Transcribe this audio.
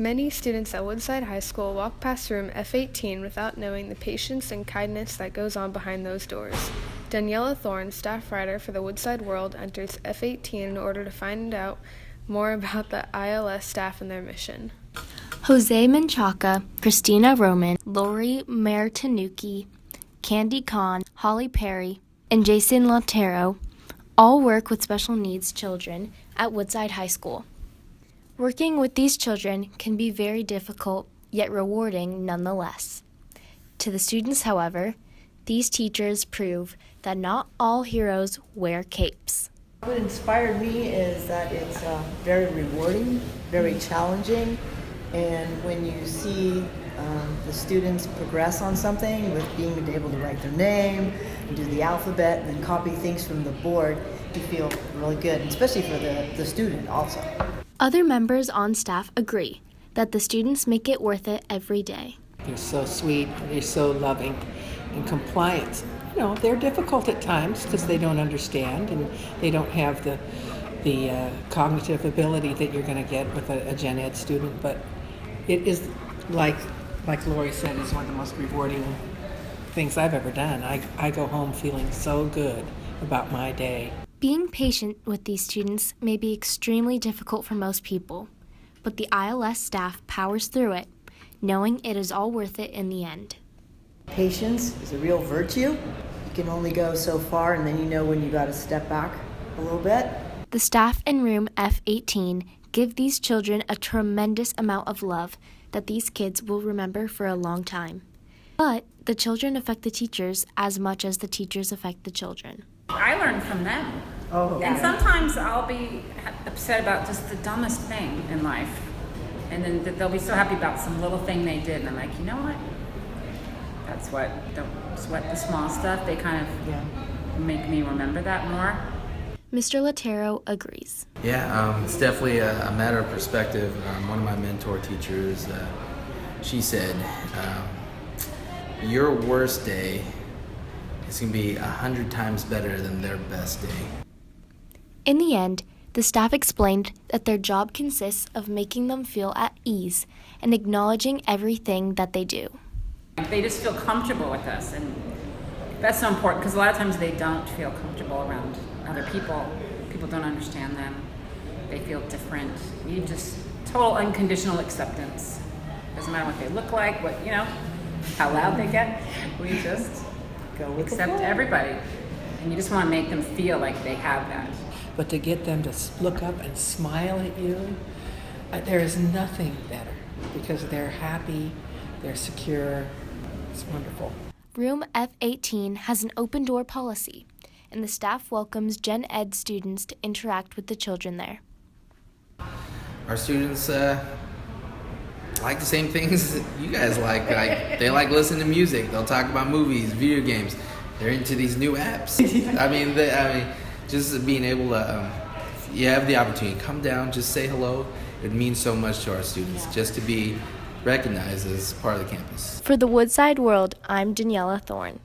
Many students at Woodside High School walk past room F-18 without knowing the patience and kindness that goes on behind those doors. Daniela Thorne, staff writer for the Woodside World, enters F-18 in order to find out more about the ILS staff and their mission. Jose Menchaca, Christina Roman, Lori Martinucci, Candy Kahn, Holly Perry, and Jason Lotero all work with special needs children at Woodside High School. Working with these children can be very difficult, yet rewarding nonetheless. To the students, however, these teachers prove that not all heroes wear capes. What inspired me is that it's very rewarding, very challenging, and when you see the students progress on something with being able to write their name, and do the alphabet, and then copy things from the board, you feel really good, especially for the student also. Other members on staff agree that the students make it worth it every day. They're so sweet, they're so loving and compliant. You know, they're difficult at times because they don't understand and they don't have the cognitive ability that you're going to get with a gen ed student, but it is, like Lori said, is one of the most rewarding things I've ever done. I go home feeling so good about my day. Being patient with these students may be extremely difficult for most people, but the ILS staff powers through it, knowing it is all worth it in the end. Patience is a real virtue. You can only go so far, and then you know when you got to step back a little bit. The staff in room F-18 give these children a tremendous amount of love that these kids will remember for a long time. But the children affect the teachers as much as the teachers affect the children. I learn from them. Oh, and sometimes I'll be upset about just the dumbest thing in life. And then they'll be so happy about some little thing they did. And I'm like, you know what? That's what, don't sweat the small stuff. They kind of make me remember that more. Mr. Lotero agrees. Yeah, it's definitely a matter of perspective. One of my mentor teachers, she said, your worst day is going to be 100 times better than their best day. In the end, the staff explained that their job consists of making them feel at ease and acknowledging everything that they do. They just feel comfortable with us, and that's so important because a lot of times they don't feel comfortable around other people. People don't understand them. They feel different. We just total unconditional acceptance. Doesn't matter what they look like, how loud they get. We just accept everybody. And you just want to make them feel like they have that. But to get them to look up and smile at you, there is nothing better because they're happy, they're secure. It's wonderful. Room F-18 has an open door policy, and the staff welcomes gen ed students to interact with the children there. Our students like the same things that you guys like. They like listening to music. They'll talk about movies, video games. They're into these new apps. I mean, just being able to, you have the opportunity, come down, just say hello. It means so much to our students just to be recognized as part of the campus. For the Woodside World, I'm Daniela Thorne.